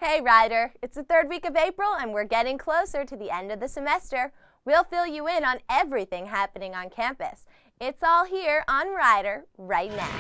Hey Ryder, it's the third week of April and we're getting closer to the end of the semester. We'll fill you in on everything happening on campus. It's all here on Ryder right now.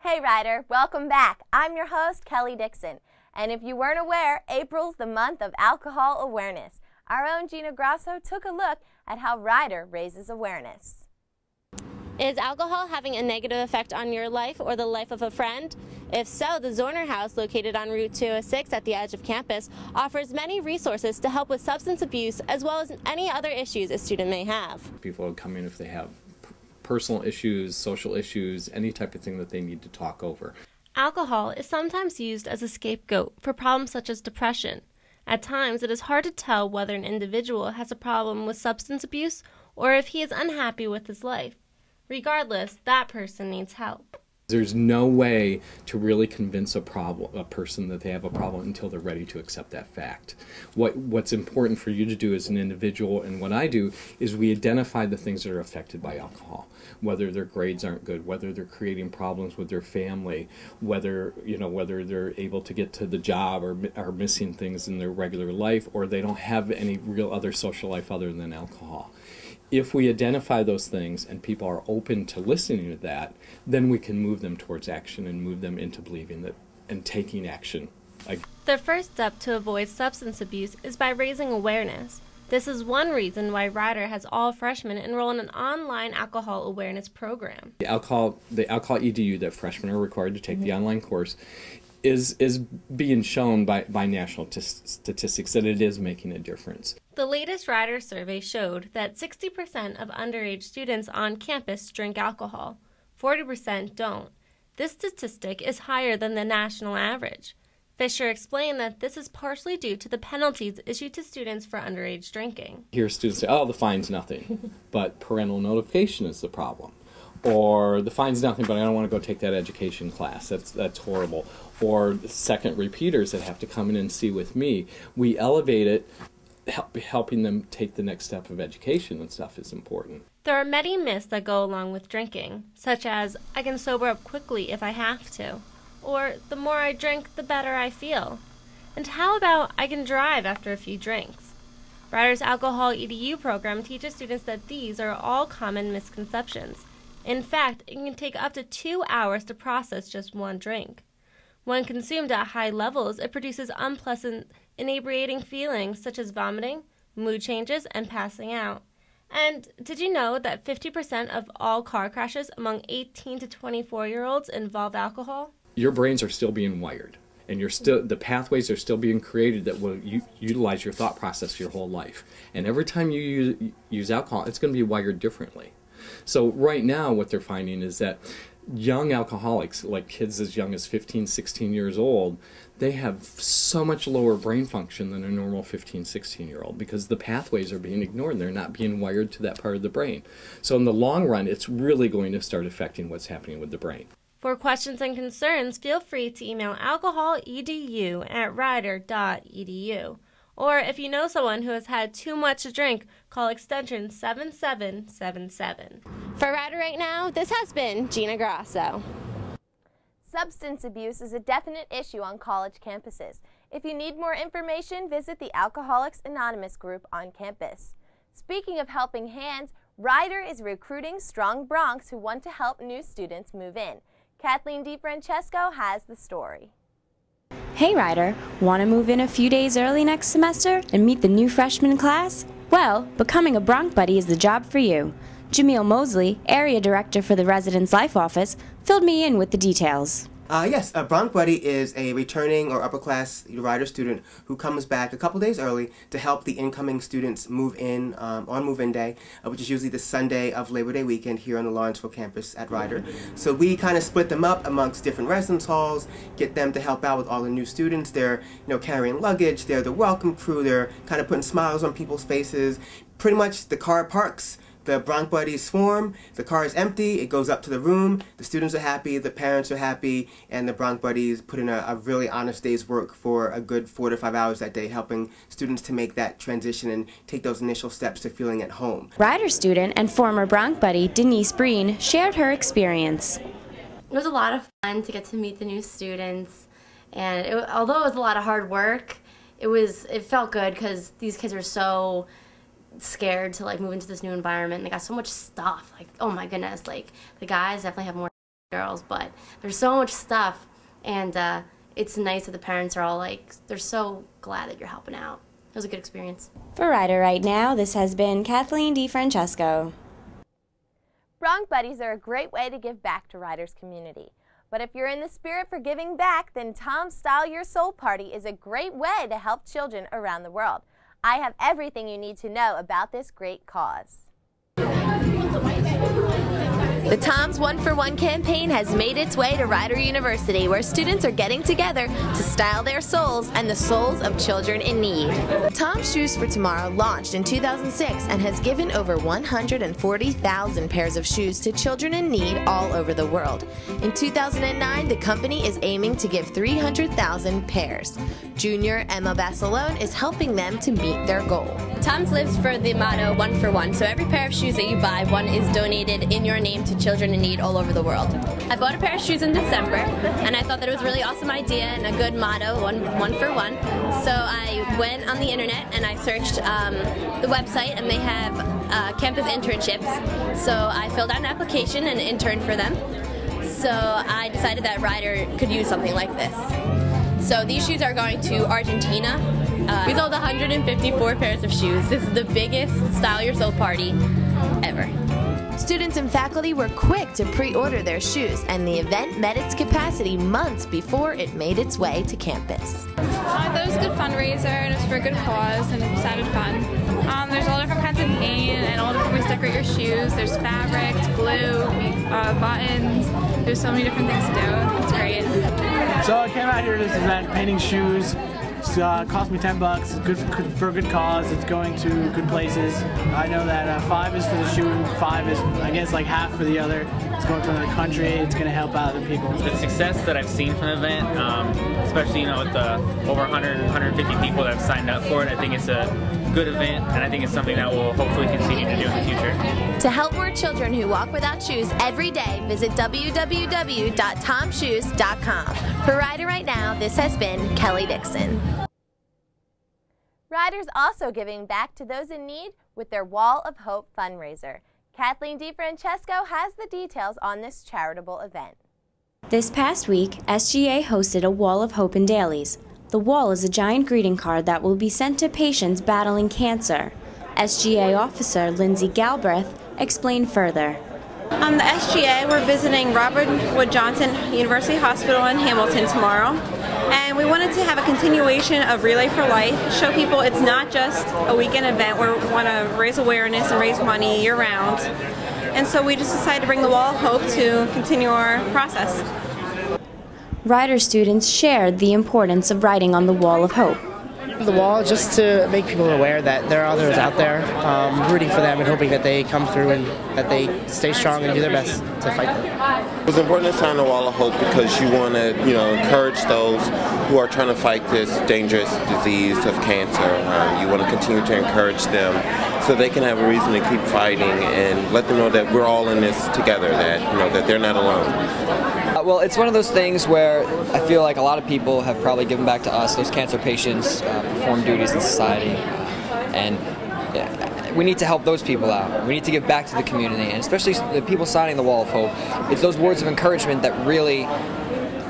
Hey Ryder, welcome back. I'm your host, Kelly Dixon. And if you weren't aware, April's the month of alcohol awareness. Our own Gina Grasso took a look at how Ryder raises awareness. Is alcohol having a negative effect on your life or the life of a friend? If so, the Zorner House, located on Route 206 at the edge of campus, offers many resources to help with substance abuse as well as any other issues a student may have. People would come in if they have personal issues, social issues, any type of thing that they need to talk over. Alcohol is sometimes used as a scapegoat for problems such as depression. At times, it is hard to tell whether an individual has a problem with substance abuse or if he is unhappy with his life. Regardless, that person needs help. There's no way to really convince a person that they have a problem until they're ready to accept that fact. What's important for you to do as an individual, and what I do, is we identify the things that are affected by alcohol. Whether their grades aren't good, whether they're creating problems with their family, whether they're able to get to the job or are missing things in their regular life, or they don't have any real other social life other than alcohol. If we identify those things and people are open to listening to that, then we can move them towards action and move them into believing that and taking action. The first step to avoid substance abuse is by raising awareness. This is one reason why Ryder has all freshmen enroll in an online alcohol awareness program. The alcohol EDU that freshmen are required to take, the online course, is being shown by national statistics that it is making a difference. The latest Ryder survey showed that 60% of underage students on campus drink alcohol. 40% don't. This statistic is higher than the national average. Fisher explained that this is partially due to the penalties issued to students for underage drinking. Hear students say, oh, the fine's nothing, but parental notification is the problem. Or the fine's nothing, but I don't want to go take that education class. That's horrible. Or second repeaters that have to come in and see with me. We elevate it, helping them take the next step of education and stuff is important. There are many myths that go along with drinking, such as, I can sober up quickly if I have to, or the more I drink, the better I feel. And how about I can drive after a few drinks? Ryder's Alcohol EDU program teaches students that these are all common misconceptions. In fact, it can take up to 2 hours to process just one drink. When consumed at high levels, it produces unpleasant, inebriating feelings such as vomiting, mood changes, and passing out. And did you know that 50% of all car crashes among 18 to 24-year-olds involve alcohol? Your brains are still being wired, and the pathways are still being created that will utilize your thought process your whole life. And every time you use alcohol, it's going to be wired differently. So right now what they're finding is that young alcoholics, like kids as young as 15, 16 years old, they have so much lower brain function than a normal 15, 16-year-old because the pathways are being ignored. They're not being wired to that part of the brain. So in the long run, it's really going to start affecting what's happening with the brain. For questions and concerns, feel free to email alcoholedu@ryder.edu. Or if you know someone who has had too much to drink, call extension 7777. For Ryder Right Now, this has been Gina Grasso. Substance abuse is a definite issue on college campuses. If you need more information, visit the Alcoholics Anonymous group on campus. Speaking of helping hands, Ryder is recruiting strong Broncs who want to help new students move in. Kathleen DeFrancesco has the story. Hey Ryder, want to move in a few days early next semester and meet the new freshman class? Well, becoming a Bronc Buddy is the job for you. Jameel Mosley, Area Director for the Residence Life Office, filled me in with the details. Yes, a Bronc Buddy is a returning or upper class rider student who comes back a couple days early to help the incoming students move in on move-in day, which is usually the Sunday of Labor Day weekend here on the Lawrenceville campus at Rider. So we kind of split them up amongst different residence halls, get them to help out with all the new students. They're carrying luggage, they're the welcome crew, they're kind of putting smiles on people's faces. Pretty much the car parks, the Bronc Buddies swarm, the car is empty, it goes up to the room, the students are happy, the parents are happy, and the Bronc Buddies put in a really honest day's work for a good 4 to 5 hours that day, helping students to make that transition and take those initial steps to feeling at home. Rider student and former Bronc Buddy Denise Breen shared her experience. It was a lot of fun to get to meet the new students, and although it was a lot of hard work, it felt good because these kids are so scared to move into this new environment. They got so much stuff, oh my goodness, the guys definitely have more girls, but there's so much stuff, and it's nice that the parents are all they're so glad that you're helping out. It was a good experience. For Rider Right Now, this has been Kathleen DiFrancesco. Bronc Buddies are a great way to give back to Rider's community. But if you're in the spirit for giving back, then Tom's Style Your Soul Party is a great way to help children around the world. I have everything you need to know about this great cause. The Tom's 1-for-1 campaign has made its way to Rider University, where students are getting together to style their souls and the souls of children in need. Tom's Shoes for Tomorrow launched in 2006 and has given over 140,000 pairs of shoes to children in need all over the world. In 2009, the company is aiming to give 300,000 pairs. Junior Emma Basalone is helping them to meet their goal. Tom's lives for the motto 1 for 1, so every pair of shoes that you buy, one is donated in your name to children in need all over the world. I bought a pair of shoes in December, and I thought that it was a really awesome idea and a good motto, one for one. So I went on the internet and I searched the website, and they have campus internships. So I filled out an application and interned for them. So I decided that Rider could use something like this. So these shoes are going to Argentina. We sold 154 pairs of shoes. This is the biggest Style Your Soul party ever. Students and faculty were quick to pre-order their shoes, and the event met its capacity months before it made its way to campus. That was a good fundraiser, and it was for a good cause, and it sounded fun. There's all different kinds of paint and all different ways to decorate your shoes. There's fabric, glue, buttons. There's so many different things to do. It's great. So I came out here to this event painting shoes. It cost me $10. It's good for a good cause. It's going to good places. I know that 5 is for the shoe and 5 is, I guess, half for the other. It's going to another country. It's going to help out other people. The success that I've seen from the event, especially with the over 150 people that have signed up for it, I think it's a good event, and I think it's something that we'll hopefully continue to do in the future. To help more children who walk without shoes every day, visit www.tomshoes.com. For Rider Right Now, this has been Kelly Dixon. Rider's also giving back to those in need with their Wall of Hope fundraiser. Kathleen DiFrancesco has the details on this charitable event. This past week, SGA hosted a Wall of Hope in Dailies. The wall is a giant greeting card that will be sent to patients battling cancer. SGA officer Lindsay Galbraith explained further. The SGA, we're visiting Robert Wood Johnson University Hospital in Hamilton tomorrow, and we wanted to have a continuation of Relay for Life, show people it's not just a weekend event where we want to raise awareness and raise money year-round. And so we just decided to bring the Wall of Hope to continue our process. Rider students shared the importance of writing on the Wall of Hope. The wall just to make people aware that there are others out there rooting for them and hoping that they come through and that they stay strong and do their best to fight them. It was important to sign the Wall of Hope because you want to, encourage those who are trying to fight this dangerous disease of cancer. You want to continue to encourage them so they can have a reason to keep fighting and let them know that we're all in this together, that that they're not alone. Well, it's one of those things where I feel like a lot of people have probably given back to us, those cancer patients, perform duties in society, and we need to help those people out. We need to give back to the community, and especially the people signing the Wall of Hope. It's those words of encouragement that really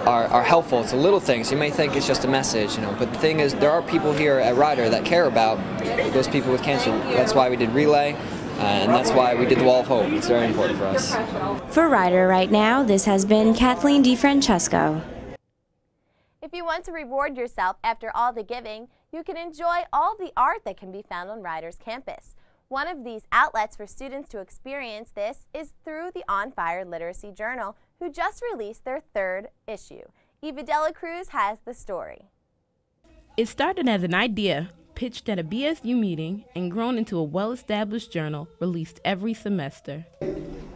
are helpful. It's the little things. You may think it's just a message, but the thing is, there are people here at Rider that care about those people with cancer. That's why we did Relay. and that's why we did the Wall of Hope. It's very important for us. For Rider Right Now, this has been Kathleen DeFrancesco. If you want to reward yourself after all the giving, you can enjoy all the art that can be found on Rider's campus. One of these outlets for students to experience this is through the On Fire Literacy Journal, who just released their 3rd issue. Eva Dela Cruz has the story. It started as an idea pitched at a BSU meeting and grown into a well-established journal released every semester.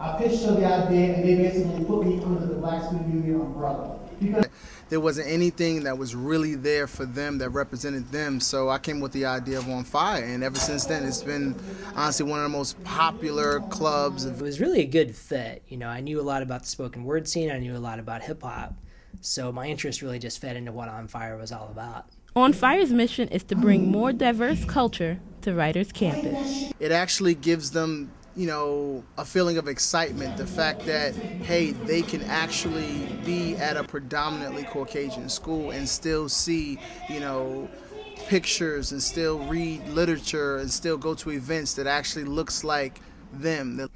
I pitched to the idea and they basically put me under the Black Student Union umbrella. There wasn't anything that was really there for them that represented them, so I came with the idea of On Fire, and ever since then it's been honestly one of the most popular clubs. It was really a good fit. You know, I knew a lot about the spoken word scene, I knew a lot about hip-hop, so my interest really just fed into what On Fire was all about. On Fire's mission is to bring more diverse culture to Rider's campus. It actually gives them, you know, a feeling of excitement, the fact that, hey, they can actually be at a predominantly Caucasian school and still see, you know, pictures and still read literature and still go to events that actually looks like them.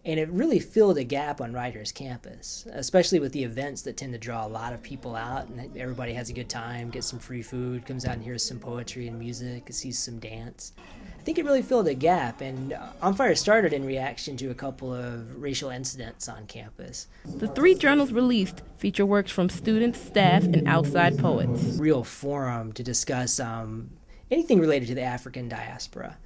And it really filled a gap on Rider's campus, especially with the events that tend to draw a lot of people out, and everybody has a good time, gets some free food, comes out and hears some poetry and music, sees some dance. I think it really filled a gap, and On Fire started in reaction to a couple of racial incidents on campus. The 3 journals released feature works from students, staff, and outside poets. Real forum to discuss anything related to the African diaspora.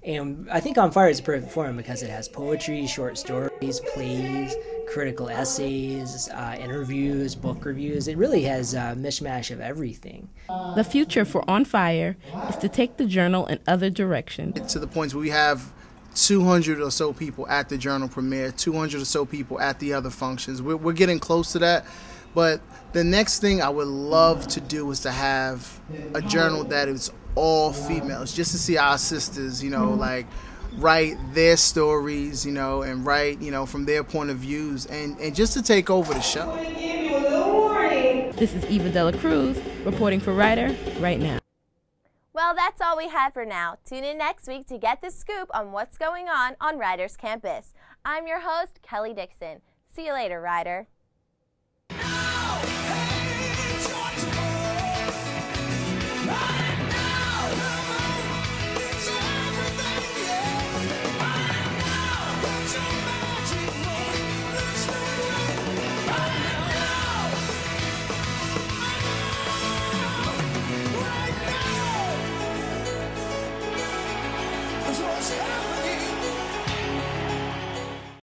And I think On Fire is a perfect forum because it has poetry, short stories, plays, critical essays, interviews, book reviews. It really has a mishmash of everything. The future for On Fire is to take the journal in other directions. To the point where we have 200 or so people at the journal premiere, 200 or so people at the other functions. We're getting close to that. But the next thing I would love to do is to have a journal that is all females, just to see our sisters, you know, like write their stories, you know, and write, you know, from their point of views, and just to take over the show. This is Eva Dela Cruz reporting for Rider Right Now. Well, that's all we have for now. Tune in next week to get the scoop on what's going on Rider's campus. I'm your host, Kelly Dixon. See you later, Rider.